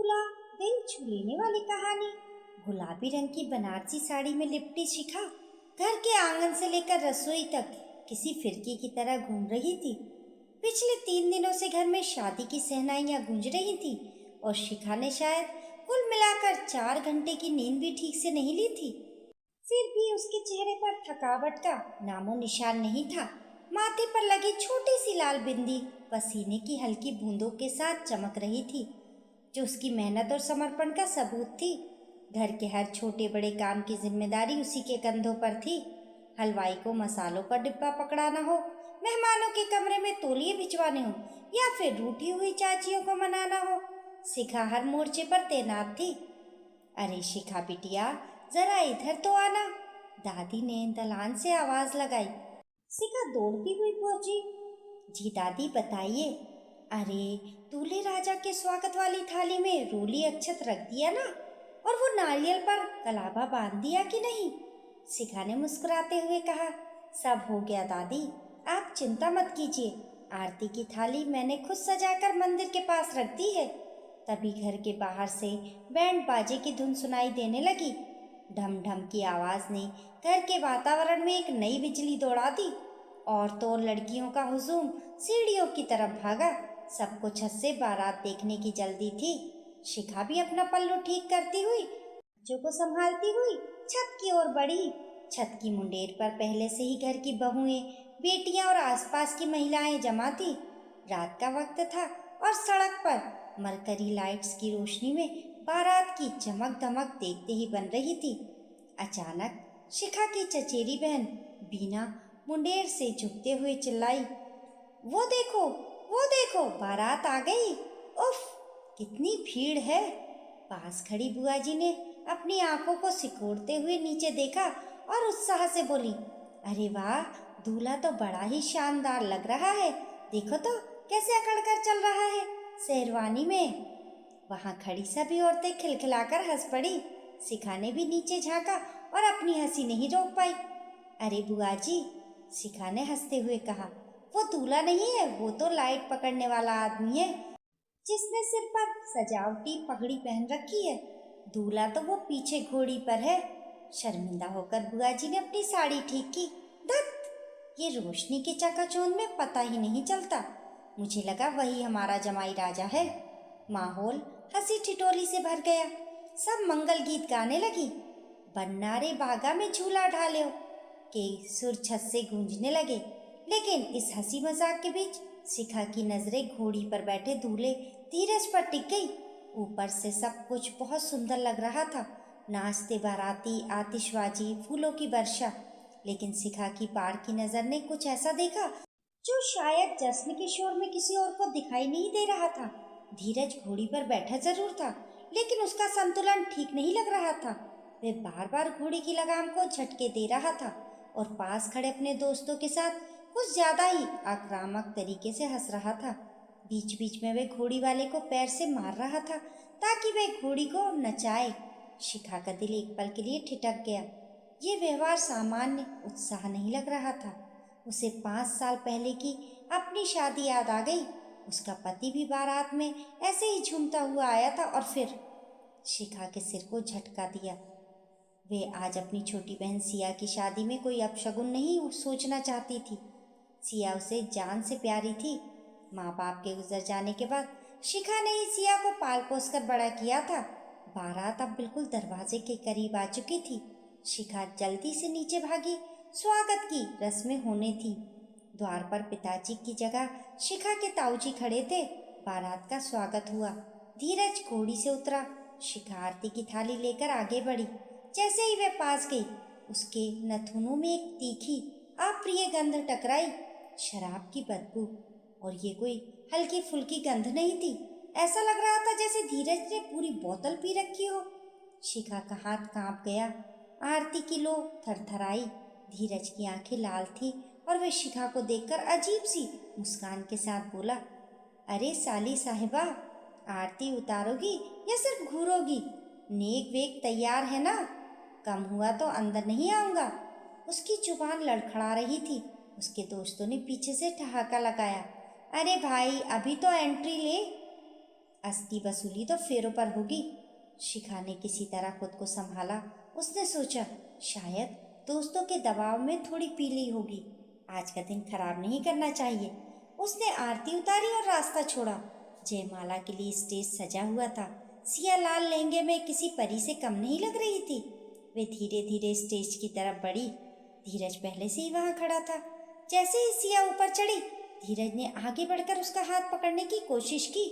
दूल्हा दिल छू लेने वाली कहानी। गुलाबी रंग की बनारसी साड़ी में लिपटी शिखा घर के आंगन से लेकर रसोई तक किसी फिरकी की तरह घूम रही थी। पिछले 3 दिनों से घर में शादी की सहनाइयां गूंज रही थी और शिखा ने शायद कुल मिलाकर 4 घंटे की नींद भी ठीक से नहीं ली थी। फिर भी उसके चेहरे पर थकावट का नामो निशान नहीं था। माथे पर लगी छोटी सी लाल बिंदी पसीने की हल्की बूंदों के साथ चमक रही थी, जो उसकी मेहनत और समर्पण का सबूत थी। घर के हर छोटे बड़े काम की जिम्मेदारी उसी के कंधों पर थी। हलवाई को मसालों का डिब्बा पकड़ाना हो, मेहमानों के कमरे में तौलिए भिजवाने हो या फिर रूठी हुई चाचियों को मनाना हो, शिखा हर मोर्चे पर तैनात थी। अरे शिखा बिटिया, जरा इधर तो आना, दादी ने दलान से आवाज लगाई। शिखा दौड़ती हुई पहुंची। जी दादी, बताइए। अरे, दूल्हे राजा के स्वागत वाली थाली में रोली अक्षत रख दिया ना, और वो नारियल पर कलावा बांध दिया कि नहीं? शिखा ने मुस्कुराते हुए कहा। सब हो गया दादी, आप चिंता मत कीजिए। आरती की थाली मैंने खुद सजाकर मंदिर के पास रख दी है। तभी घर के बाहर से बैंड बाजे की धुन सुनाई देने लगी। ढम ढम की आवाज ने घर के वातावरण में एक नई बिजली दौड़ा दी। और तो लड़कियों का हुजूम सीढ़ियों की तरफ भागा। सबको छत से बारात देखने की जल्दी थी। शिखा भी अपना पल्लू ठीक करती हुई, बच्चों को संभालती हुई छत की ओर बढ़ी। छत की मुंडेर पर पहले से ही घर की बहुएं, बेटियां और आसपास की महिलाएं जमा थी। रात का वक्त था और सड़क पर मरकरी लाइट्स की रोशनी में बारात की चमक दमक देखते ही बन रही थी। अचानक शिखा की चचेरी बहन बीना मुंडेर से झुकते हुए चिल्लाई, वो देखो, बारात आ गई। उफ, कितनी भीड़ है। पास खड़ी बुआ जी ने अपनी आंखों को सिकोड़ते हुए नीचे देखा और उत्साह से बोली, अरे वाह, दूल्हा तो बड़ा ही शानदार लग रहा है। देखो तो कैसे अकड़कर चल रहा है शेरवानी में। वहां खड़ी सभी औरतें खिलखिलाकर हंस पड़ी। शिखा ने भी नीचे झांका और अपनी हंसी नहीं रोक पाई। अरे बुआ जी, शिखा ने हंसते हुए कहा, वो दूल्हा नहीं है, वो तो लाइट पकड़ने वाला आदमी है, जिसने सिर पर सजावटी पगड़ी पहन रखी है। दूल्हा तो वो पीछे घोड़ी पर है। शर्मिंदा होकर बुआ जी ने अपनी साड़ी ठीक की। धत, ये रोशनी के चकाचौंध में पता ही नहीं चलता। मुझे लगा वही हमारा जमाई राजा है। माहौल हंसी ठिठोली से भर गया। सब मंगल गीत गाने लगी। बन्ना रे बागा में झूला ढालो के सुर छत से गूंजने लगे। लेकिन इस हंसी मजाक के बीच शिखा की नजरें घोड़ी पर बैठे दूल्हे धीरज पर टिक गई। ऊपर से सब कुछ बहुत सुंदर लग रहा था, नाचते बाराती, आतिशबाजी, फूलों की वर्षा। लेकिन शिखा की पार की नजर ने कुछ ऐसा देखा जो शायद जश्न के शोर में किसी और को दिखाई नहीं दे रहा था। धीरज घोड़ी पर बैठा जरूर था, लेकिन उसका संतुलन ठीक नहीं लग रहा था। वह बार बार घोड़ी की लगाम को झटके दे रहा था और पास खड़े अपने दोस्तों के साथ कुछ ज्यादा ही आक्रामक तरीके से हंस रहा था। बीच बीच में वह घोड़ी वाले को पैर से मार रहा था ताकि वह घोड़ी को नचाए। शिखा का दिल एक पल के लिए ठिठक गया। ये व्यवहार सामान्य उत्साह नहीं लग रहा था। उसे 5 साल पहले की अपनी शादी याद आ गई। उसका पति भी बारात में ऐसे ही झूमता हुआ आया था और फिर शिखा के सिर को झटका दिया। वे आज अपनी छोटी बहन सिया की शादी में कोई अपशगुन नहीं सोचना चाहती थी। सिया उसे जान से प्यारी थी। माँ बाप के गुजर जाने के बाद शिखा ने ही सिया को पाल पोस कर बड़ा किया था। बारात अब बिल्कुल दरवाजे के करीब आ चुकी थी। शिखा जल्दी से नीचे भागी। स्वागत की रस्में होने थी। द्वार पर पिताजी की जगह शिखा के ताऊजी खड़े थे। बारात का स्वागत हुआ। धीरज घोड़ी से उतरा। शिखा आरती की थाली लेकर आगे बढ़ी। जैसे ही वे पास गई, उसके नथुनों में एक तीखी अप्रिय गंध टकराई। शराब की बदबू। और ये कोई हल्की फुल्की गंध नहीं थी। ऐसा लग रहा था जैसे धीरज ने पूरी बोतल पी रखी हो। शिखा का हाथ कांप गया। आरती की लो थरथराई। धीरज की आंखें लाल थी और वह शिखा को देखकर अजीब सी मुस्कान के साथ बोला, अरे साली साहिबा, आरती उतारोगी या सिर्फ घूरोगी? नेक वेक तैयार है ना? कम हुआ तो अंदर नहीं आऊंगा। उसकी जुबान लड़खड़ा रही थी। उसके दोस्तों ने पीछे से ठहाका लगाया, अरे भाई, अभी तो एंट्री ले। असली वसूली तो फेरों पर होगी। शिखा ने किसी तरह खुद को संभाला। उसने सोचा, शायद दोस्तों के दबाव में थोड़ी पी ली होगी, आज का दिन खराब नहीं करना चाहिए। उसने आरती उतारी और रास्ता छोड़ा। जयमाला के लिए स्टेज सजा हुआ था। सिया लाल लहंगे में किसी परी से कम नहीं लग रही थी। वे धीरे धीरे स्टेज की तरफ बढ़ी। धीरज पहले से ही वहां खड़ा था। जैसे ही सिया ऊपर चढ़ी, धीरज ने आगे बढ़कर उसका हाथ पकड़ने की कोशिश की,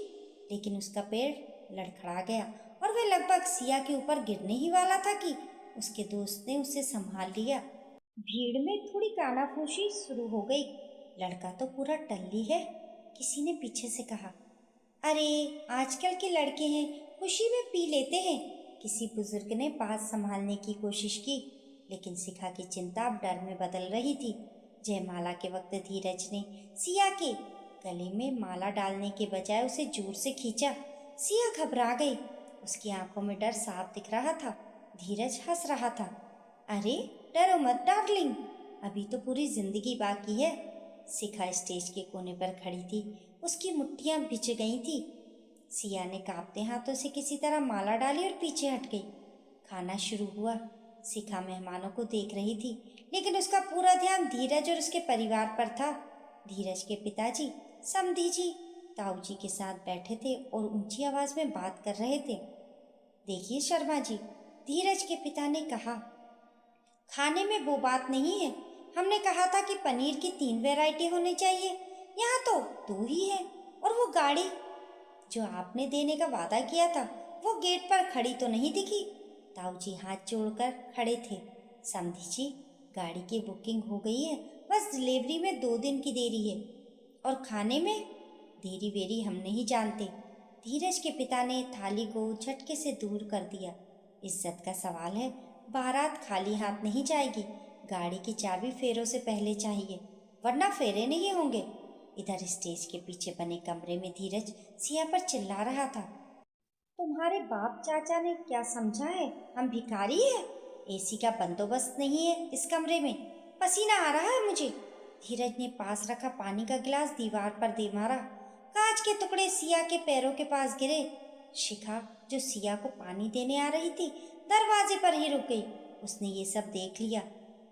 लेकिन उसका पैर लड़खड़ा गया और वह लगभग सिया के ऊपर गिरने ही वाला था कि उसके दोस्त ने उसे संभाल लिया। भीड़ में थोड़ी कानाफूसी शुरू हो गई। लड़का तो पूरा टल्ली है, किसी ने पीछे से कहा। अरे, आजकल के लड़के हैं, खुशी में पी लेते हैं। किसी बुजुर्ग ने बात संभालने की कोशिश की, लेकिन शिखा की चिंता अब डर में बदल रही थी। जयमाला के वक्त धीरज ने सिया के गले में माला डालने के बजाय उसे जोर से खींचा। सिया घबरा गई। उसकी आंखों में डर साफ दिख रहा था। धीरज हंस रहा था। अरे, डरो मत डार्लिंग, अभी तो पूरी जिंदगी बाकी है। शिखा स्टेज के कोने पर खड़ी थी। उसकी मुट्ठियां भिज गई थी। सिया ने कांपते हाथों से किसी तरह माला डाली और पीछे हट गई। खाना शुरू हुआ। शिखा मेहमानों को देख रही थी, लेकिन उसका पूरा ध्यान धीरज और उसके परिवार पर था। धीरज के पिताजी समधी जी ताऊ जी के साथ बैठे थे और ऊंची आवाज में बात कर रहे थे। देखिए शर्मा जी, धीरज के पिता ने कहा, खाने में वो बात नहीं है। हमने कहा था कि पनीर की 3 वैरायटी होनी चाहिए, यहाँ तो 2 ही है। और वो गाड़ी जो आपने देने का वादा किया था, वो गेट पर खड़ी तो नहीं दिखी। ताऊ जी हाथ जोड़कर खड़े थे। समधी जी, गाड़ी की बुकिंग हो गई है, बस डिलीवरी में 2 दिन की देरी है। और खाने में देरी वेरी हम नहीं जानते। धीरज के पिता ने थाली को झटके से दूर कर दिया। इज्जत का सवाल है, बारात खाली हाथ नहीं जाएगी। गाड़ी की चाबी फेरों से पहले चाहिए, वरना फेरे नहीं होंगे। इधर स्टेज के पीछे बने कमरे में धीरज सिया पर चिल्ला रहा था। तुम्हारे बाप चाचा ने क्या समझा है, हम भिखारी है? एसी का बंदोबस्त नहीं है इस कमरे में, पसीना आ रहा है मुझे। धीरज ने पास रखा पानी का गिलास दीवार पर दे मारा। कांच के टुकड़े सिया के पैरों के पास गिरे। शिखा, जो सिया को पानी देने आ रही थी, दरवाजे पर ही रुक गई। उसने ये सब देख लिया।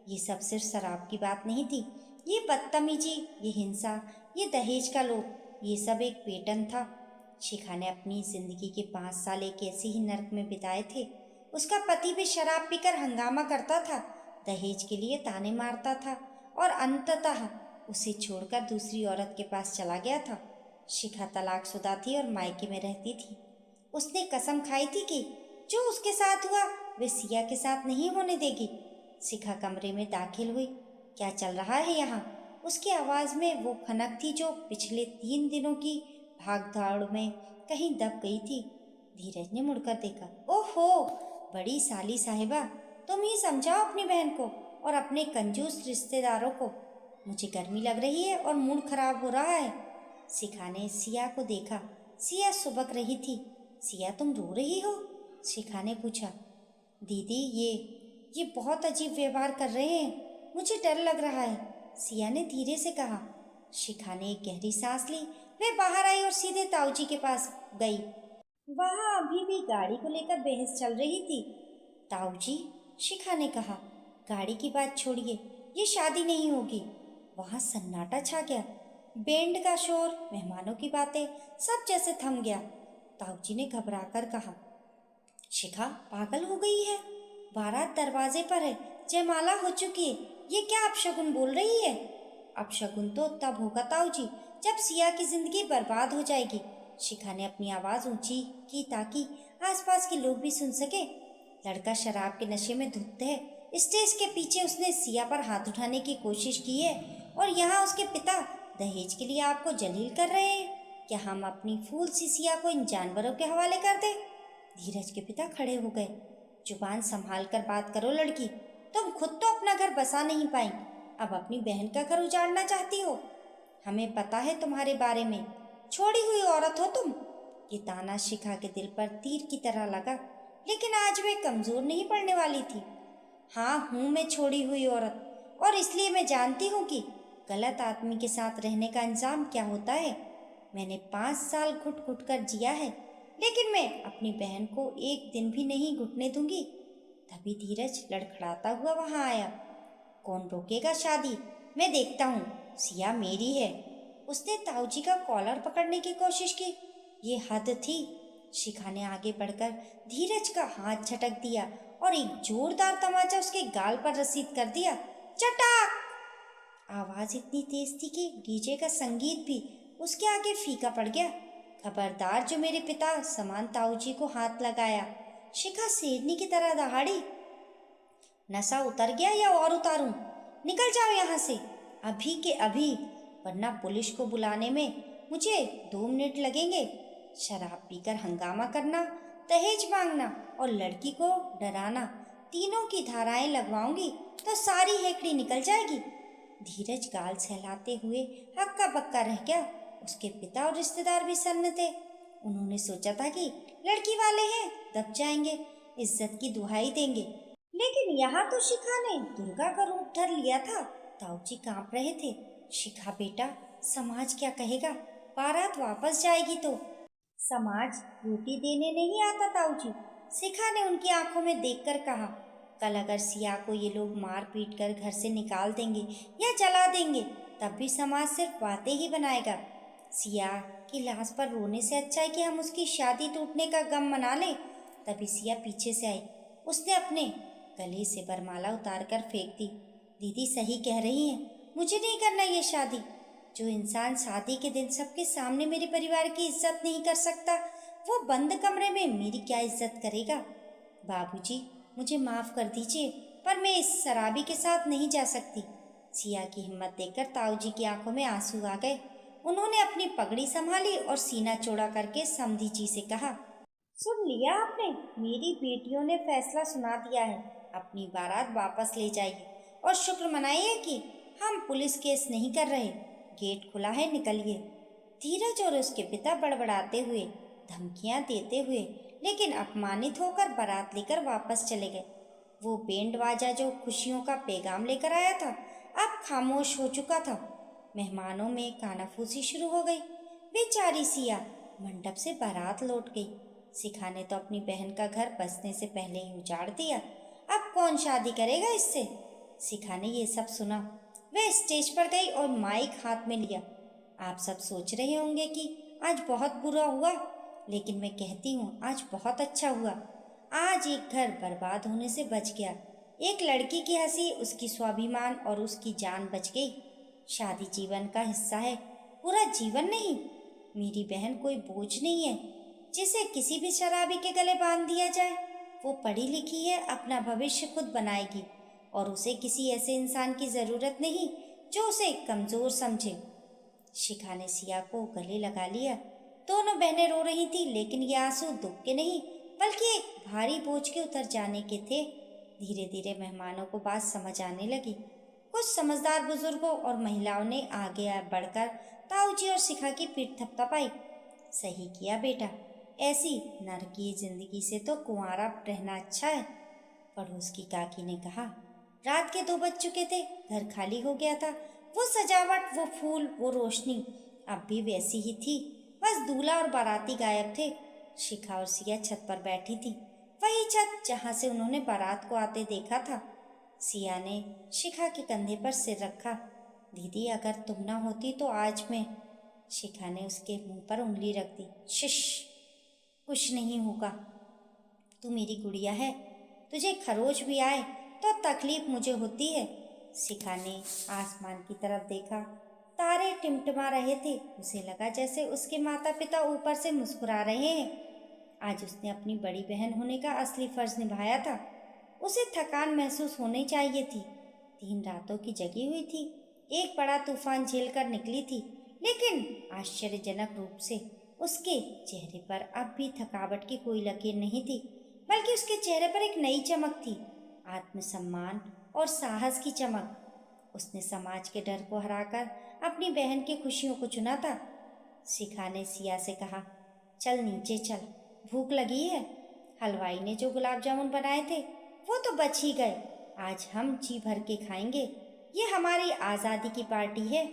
ये सब सिर्फ शराब की बात नहीं थी। ये बदतमीजी, ये हिंसा, ये दहेज का लोभ, ये सब एक पैटर्न था। शिखा ने अपनी जिंदगी के 5 साल एक ऐसे ही नर्क में बिताए थे। उसका पति भी शराब पीकर हंगामा करता था, दहेज के लिए ताने मारता था और अंततः उसे छोड़कर दूसरी औरत के पास चला गया था। शिखा तलाकशुदा थी और मायके में रहती थी। उसने कसम खाई थी कि जो उसके साथ हुआ वे सिया के साथ नहीं होने देगी। शिखा कमरे में दाखिल हुई। क्या चल रहा है यहाँ? उसकी आवाज़ में वो खनक थी जो पिछले 3 दिनों की भागदौड़ में कहीं दब गई थी। धीरज ने मुड़कर देखा। ओहो, बड़ी साली साहिबा, तुम ही समझाओ अपनी बहन को और अपने कंजूस रिश्तेदारों को। मुझे गर्मी लग रही है और मूड खराब हो रहा है। शिखा ने सिया को देखा। सिया सुबक रही थी। सिया, तुम रो रही हो? शिखा ने पूछा। दीदी, ये बहुत अजीब व्यवहार कर रहे हैं, मुझे डर लग रहा है, सिया ने धीरे से कहा। शिखा ने एक गहरी सांस ली। वह बाहर आई और सीधे ताऊ जी के पास गई। वहाँ अभी भी गाड़ी को लेकर बहस चल रही थी। ताऊ जी, शिखा ने कहा, गाड़ी की बात छोड़िए, ये शादी नहीं होगी। वहाँ सन्नाटा छा गया। बैंड का शोर, मेहमानों की बातें, सब जैसे थम गया। ताऊ जी ने घबराकर कहा, शिखा पागल हो गई है? बारात दरवाजे पर है, जयमाला हो चुकी है, ये क्या अपशगुन बोल रही है? अपशगुन तो तब होगा ताऊ जी, जब सिया की जिंदगी बर्बाद हो जाएगी। शिखा ने अपनी आवाज ऊंची की ताकि आसपास के लोग भी सुन सके। लड़का शराब के नशे में धुत है। स्टेज के पीछे उसने सिया पर हाथ उठाने की कोशिश की है और यहाँ उसके पिता दहेज के लिए आपको जलील कर रहे हैं। क्या हम अपनी फूल सी सिया को इन जानवरों के हवाले कर दें? धीरज के पिता खड़े हो गए। जुबान संभाल कर बात करो लड़की, तुम खुद तो अपना घर बसा नहीं पाई, अब अपनी बहन का घर उजाड़ना चाहती हो। हमें पता है तुम्हारे बारे में, छोड़ी हुई औरत हो तुम। ये ताना शिखा के दिल पर तीर की तरह लगा, लेकिन आज वे कमजोर नहीं पड़ने वाली थी। हाँ, हूँ मैं छोड़ी हुई औरत, और इसलिए मैं जानती हूँ कि गलत आदमी के साथ रहने का अंजाम क्या होता है। मैंने 5 साल घुट घुट कर जिया है, लेकिन मैं अपनी बहन को एक दिन भी नहीं घुटने दूंगी। तभी धीरज लड़खड़ाता हुआ वहां आया। कौन रोकेगा शादी? मैं देखता हूँ, सिया मेरी है। उसने ताऊजी का कॉलर पकड़ने की कोशिश की। ये हद थी। शिखा ने आगे बढ़कर धीरज का हाथ झटक दिया और एक जोरदार तमाचा उसके गाल पर रसीद कर दिया। चटाक! आवाज इतनी तेज थी कि डीजे का संगीत भी उसके आगे फीका पड़ गया। खबरदार जो मेरे पिता समान ताऊजी को हाथ लगाया। शिखा शेरनी की तरह दहाड़ी। नशा उतर गया या और उतारूं? निकल जाओ यहाँ से अभी के अभी, वरना पुलिस को बुलाने में मुझे 2 मिनट लगेंगे। शराब पीकर हंगामा करना, दहेज मांगना और लड़की को डराना, तीनों की धाराएं लगवाऊंगी तो सारी हेकड़ी निकल जाएगी। धीरज गाल सहलाते हुए हक्का बक्का रह गया। उसके पिता और रिश्तेदार भी सन्न थे। उन्होंने सोचा था कि लड़की वाले हैं, दब जाएंगे, इज्जत की दुहाई देंगे। लेकिन यहाँ तो शिखा ने दुर्गा का रूप धर लिया था। ताऊजी कांप रहे थे। शिखा बेटा, समाज क्या कहेगा? बारात वापस जाएगी तो। समाज रोटी देने नहीं आता ताऊजी, शिखा ने उनकी आंखों में देखकर कहा। कल अगर सिया को ये लोग मार पीट कर घर से निकाल देंगे या जला देंगे, तब भी समाज सिर्फ बातें ही बनाएगा। सिया की लाश पर रोने से अच्छा है कि हम उसकी शादी टूटने का गम मना लें। तभी सिया पीछे से आई। उसने अपने गले से वरमाला उतार कर फेंक दी। दीदी सही कह रही हैं, मुझे नहीं करना ये शादी। जो इंसान शादी के दिन सबके सामने मेरे परिवार की इज्जत नहीं कर सकता, वो बंद कमरे में मेरी क्या इज्जत करेगा? बाबूजी, मुझे माफ कर दीजिए, पर मैं इस शराबी के साथ नहीं जा सकती। सिया की हिम्मत देखकर ताऊजी की आंखों में आंसू आ गए। उन्होंने अपनी पगड़ी संभाली और सीना चौड़ा करके समधी जी से कहा, सुन लिया आपने? मेरी बेटियों ने फैसला सुना दिया है। अपनी बारात वापस ले जाइए और शुक्र मनाइए कि हम पुलिस केस नहीं कर रहे। गेट खुला है, निकलिए। धीरज और उसके पिता बड़बड़ाते हुए, धमकियां देते हुए, लेकिन अपमानित होकर बारात लेकर वापस चले गए। वो बैंड बाजा जो खुशियों का पैगाम लेकर आया था, अब खामोश हो चुका था। मेहमानों में कानाफूसी शुरू हो गई। बेचारी सिया मंडप से बारात लौट गई। शिखा ने तो अपनी बहन का घर बसने से पहले ही उजाड़ दिया। अब कौन शादी करेगा इससे? शिखा ने ये सब सुना। वह स्टेज पर गई और माइक हाथ में लिया। आप सब सोच रहे होंगे कि आज बहुत बुरा हुआ, लेकिन मैं कहती हूँ आज बहुत अच्छा हुआ। आज एक घर बर्बाद होने से बच गया। एक लड़की की हंसी, उसकी स्वाभिमान और उसकी जान बच गई। शादी जीवन का हिस्सा है, पूरा जीवन नहीं। मेरी बहन कोई बोझ नहीं है जिसे किसी भी शराबी के गले बांध दिया जाए। वो पढ़ी लिखी है, अपना भविष्य खुद बनाएगी और उसे किसी ऐसे इंसान की ज़रूरत नहीं जो उसे कमज़ोर समझे। शिखा ने सिया को गले लगा लिया। दोनों बहनें रो रही थी, लेकिन ये आंसू दुख के नहीं बल्कि एक भारी बोझ के उतर जाने के थे। धीरे धीरे मेहमानों को बात समझ आने लगी। कुछ समझदार बुजुर्गों और महिलाओं ने आगे बढ़कर ताऊजी और शिखा की पीठ थपथपाई। सही किया बेटा, ऐसी नरकी जिंदगी से तो कुंवारा रहना अच्छा है। पड़ोस की काकी ने कहा। रात के 2 बज चुके थे, घर खाली हो गया था। वो सजावट, वो फूल, वो रोशनी अब भी वैसी ही थी, बस दूल्हा और बाराती गायब थे। शिखा और सिया छत पर बैठी थी, वही छत जहाँ से उन्होंने बारात को आते देखा था। सिया ने शिखा के कंधे पर सिर रखा। दीदी, अगर तुम ना होती तो आज मैं। शिखा ने उसके मुंह पर उंगली रख दी। शिश, कुछ नहीं होगा, तू मेरी गुड़िया है। तुझे खरोच भी आए तो तकलीफ मुझे होती है। शिखा ने आसमान की तरफ देखा। तारे टिमटिमा रहे थे। उसे लगा जैसे उसके माता पिता ऊपर से मुस्कुरा रहे हैं। आज उसने अपनी बड़ी बहन होने का असली फर्ज निभाया था। उसे थकान महसूस होनी चाहिए थी। 3 रातों की जगी हुई थी, एक बड़ा तूफान झेलकर निकली थी, लेकिन आश्चर्यजनक रूप से उसके चेहरे पर अब भी थकावट की कोई लकीर नहीं थी, बल्कि उसके चेहरे पर एक नई चमक थी, आत्मसम्मान और साहस की चमक। उसने समाज के डर को हराकर अपनी बहन की खुशियों को चुना था। शिखा ने सिया से कहा, चल नीचे चल, भूख लगी है। हलवाई ने जो गुलाब जामुन बनाए थे वो तो बच ही गए, आज हम जी भर के खाएंगे। ये हमारी आज़ादी की पार्टी है।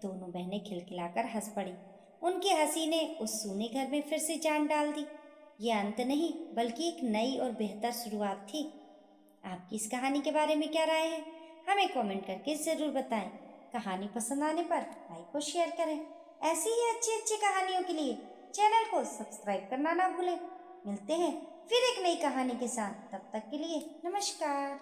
दोनों बहनें खिलखिलाकर हंस पड़ी। उनकी हंसी ने उस सूने घर में फिर से जान डाल दी। ये अंत नहीं, बल्कि एक नई और बेहतर शुरुआत थी। आपकी इस कहानी के बारे में क्या राय है? हमें कमेंट करके ज़रूर बताएं। कहानी पसंद आने पर लाइक और शेयर करें। ऐसी ही अच्छी अच्छी कहानियों के लिए चैनल को सब्सक्राइब करना ना भूलें। मिलते हैं फिर एक नई कहानी के साथ। तब तक के लिए नमस्कार।